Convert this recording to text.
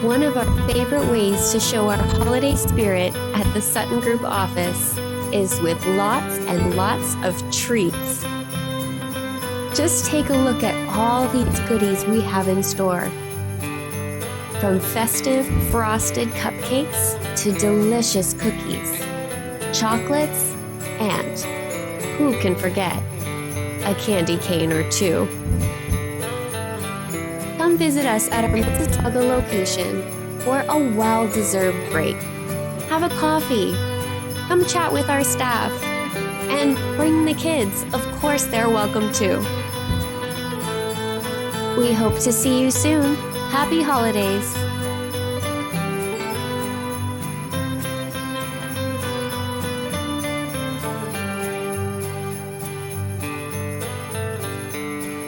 One of our favorite ways to show our holiday spirit at the Sutton Group Office is with lots and lots of treats. Just take a look at all these goodies we have in store. From festive frosted cupcakes to delicious cookies, chocolates, and who can forget a candy cane or two. Come visit us at our Mississauga location for a well-deserved break. Have a coffee, come chat with our staff, and bring the kids. Of course, they're welcome too. We hope to see you soon. Happy holidays.